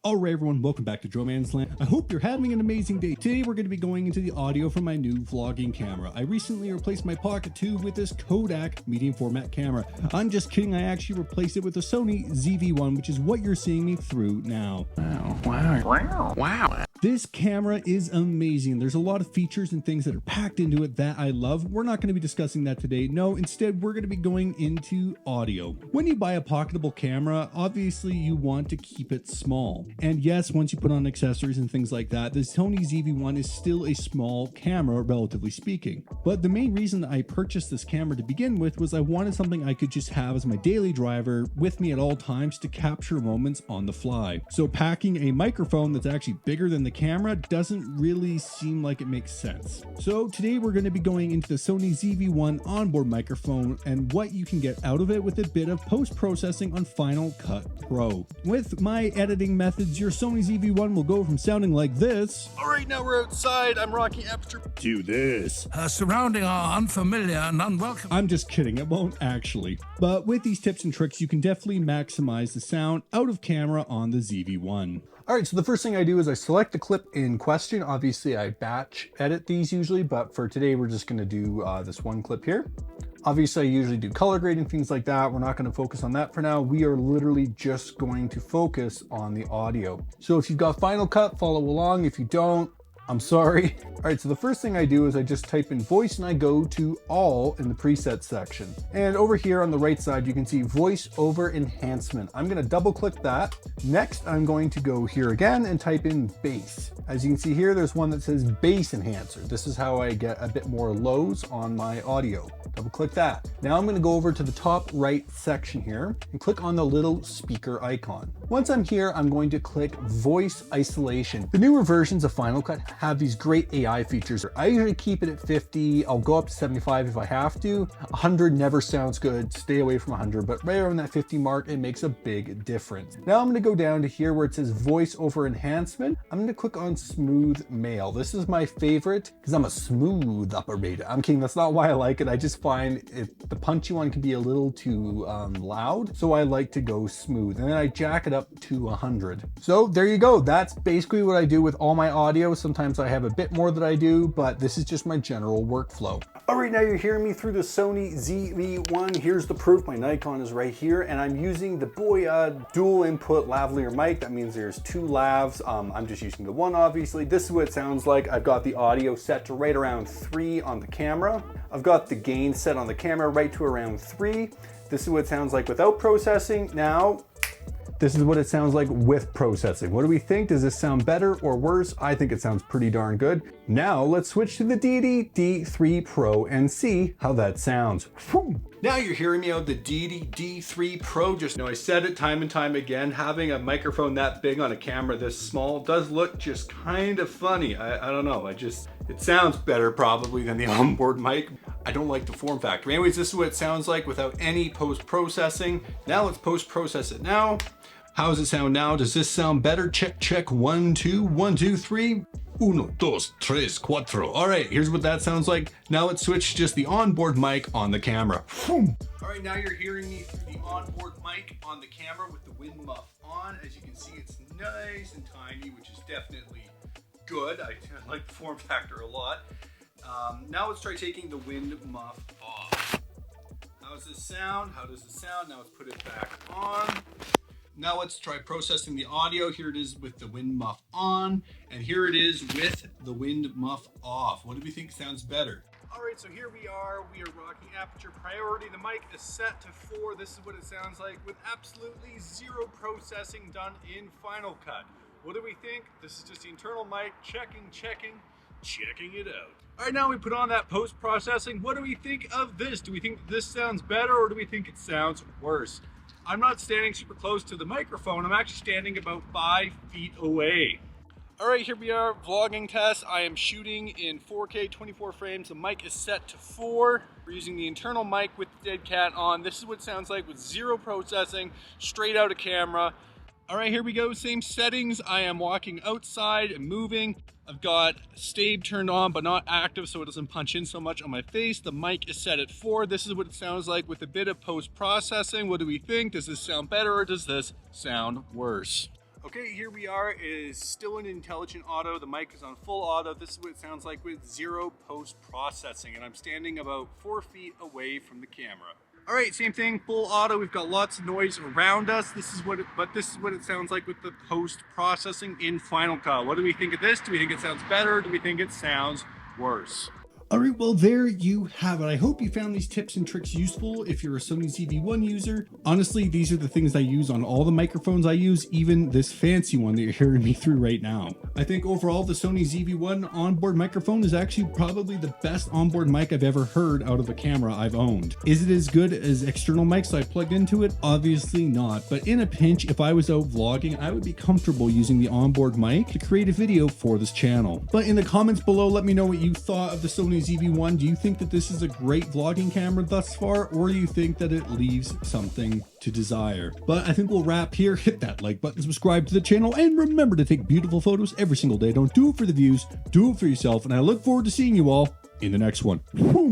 Alright everyone, welcome back to Joe Man's Land. I hope you're having an amazing day. Today we're going to be going into the audio from my new vlogging camera. I recently replaced my Pocket 2 with this Kodak medium format camera. I'm just kidding, I actually replaced it with a Sony ZV-1, which is what you're seeing me through now. Wow. This camera is amazing. There's a lot of features and things that are packed into it that I love. We're not going to be discussing that today. No, instead we're going to be going into audio. When you buy a pocketable camera, obviously you want to keep it small. And yes, once you put on accessories and things like that, the Sony ZV-1 is still a small camera, relatively speaking. But the main reason that I purchased this camera to begin with was I wanted something I could just have as my daily driver with me at all times to capture moments on the fly. So packing a microphone that's actually bigger than the camera doesn't really seem like it makes sense. So today we're going to be going into the Sony ZV-1 onboard microphone and what you can get out of it with a bit of post-processing on Final Cut Pro. With my editing methods, your Sony ZV-1 will go from sounding like this. Alright, now we're outside, I'm rocking aperture, to this. Surrounding are unfamiliar and unwelcome. I'm just kidding, it won't actually. But with these tips and tricks, you can definitely maximize the sound out of camera on the ZV-1. Alright, so the first thing I do is I select the clip in question. Obviously I batch edit these usually, but for today we're just going to do this one clip here. Obviously I usually do color grading, things like that. We're not going to focus on that for now. We are literally just going to focus on the audio. So if you've got Final Cut, follow along. If you don't, I'm sorry. All right, so the first thing I do is I just type in voice and I go to all in the preset section. And over here on the right side, you can see voice over enhancement. I'm gonna double click that. Next, I'm going to go here again and type in bass. As you can see here, there's one that says bass enhancer. This is how I get a bit more lows on my audio. Double click that. Now I'm gonna go over to the top right section here and click on the little speaker icon. Once I'm here, I'm going to click voice isolation. The newer versions of Final Cut have these great AI features. I usually keep it at 50. I'll go up to 75 if I have to. 100 never sounds good. Stay away from 100, but right around that 50 mark, it makes a big difference. Now I'm gonna go down to here where it says voice over enhancement. I'm gonna click on smooth male. This is my favorite because I'm a smooth operator. I'm kidding, that's not why I like it. I just find the punchy one can be a little too loud. So I like to go smooth and then I jack it up to 100. So there you go. That's basically what I do with all my audio. Sometimes I have a bit more that I do, but this is just my general workflow. All right, now you're hearing me through the Sony ZV-1. Here's the proof. My Nikon is right here, and I'm using the Boya dual input lavalier mic. That means there's two lavs. I'm just using the one, obviously. This is what it sounds like. I've got the audio set to right around 3 on the camera. I've got the gain set on the camera right to around 3. This is what it sounds like without processing. Now, this is what it sounds like with processing. What do we think? Does this sound better or worse? I think it sounds pretty darn good. Now let's switch to the D3 Pro and see how that sounds. Whew. Now you're hearing me out the D3 Pro. Just know I said it time and time again, having a microphone that big on a camera this small does look just kind of funny. I don't know, it sounds better probably than the onboard mic. I don't like the form factor. Anyways, this is what it sounds like without any post-processing. Now let's post-process it now. How does it sound now? Does this sound better? Check, 1, 2, 1, 2, 3. 1, 2, 3, 4. All right, here's what that sounds like. Now let's switch just the onboard mic on the camera. All right, now you're hearing me through the onboard mic on the camera with the wind muff on. As you can see, it's nice and tiny, which is definitely good. I like the form factor a lot. Now let's try taking the wind muff off. How does this sound? How does it sound? Now let's put it back on. Now let's try processing the audio. Here it is with the wind muff on, and here it is with the wind muff off. What do we think sounds better? All right, so here we are rocking aperture priority. The mic is set to 4. This is what it sounds like with absolutely zero processing done in Final Cut. What do we think? This is just the internal mic, checking it out. All right, now we put on that post-processing. What do we think of this? Do we think this sounds better or do we think it sounds worse? I'm not standing super close to the microphone. I'm actually standing about 5 feet away. All right, here we are, vlogging test. I am shooting in 4K, 24 frames. The mic is set to 4. We're using the internal mic with the dead cat on. This is what it sounds like with zero processing, straight out of camera. All right, here we go, same settings. I am walking outside and moving. I've got Stabe turned on, but not active, so it doesn't punch in so much on my face. The mic is set at 4. This is what it sounds like with a bit of post-processing. What do we think? Does this sound better or does this sound worse? Okay, here we are. It is still in intelligent auto. The mic is on full auto. This is what it sounds like with zero post-processing, and I'm standing about 4 feet away from the camera. All right, same thing, full auto. We've got lots of noise around us. This is what it sounds like with the post-processing in Final Cut. What do we think of this? Do we think it sounds better? Do we think it sounds worse? All right, well, there you have it. I hope you found these tips and tricks useful if you're a Sony ZV-1 user. Honestly, these are the things I use on all the microphones I use, even this fancy one that you're hearing me through right now. I think overall the Sony ZV-1 onboard microphone is actually probably the best onboard mic I've ever heard out of a camera I've owned. Is it as good as external mics I've plugged into it? Obviously not, but in a pinch, if I was out vlogging, I would be comfortable using the onboard mic to create a video for this channel. But in the comments below, let me know what you thought of the Sony ZV-1. Do you think that this is a great vlogging camera thus far, or do you think that it leaves something to desire? But I think we'll wrap here. Hit that like button, subscribe to the channel, and remember to take beautiful photos every single day. Don't do it for the views, do it for yourself, and I look forward to seeing you all in the next one. Boom.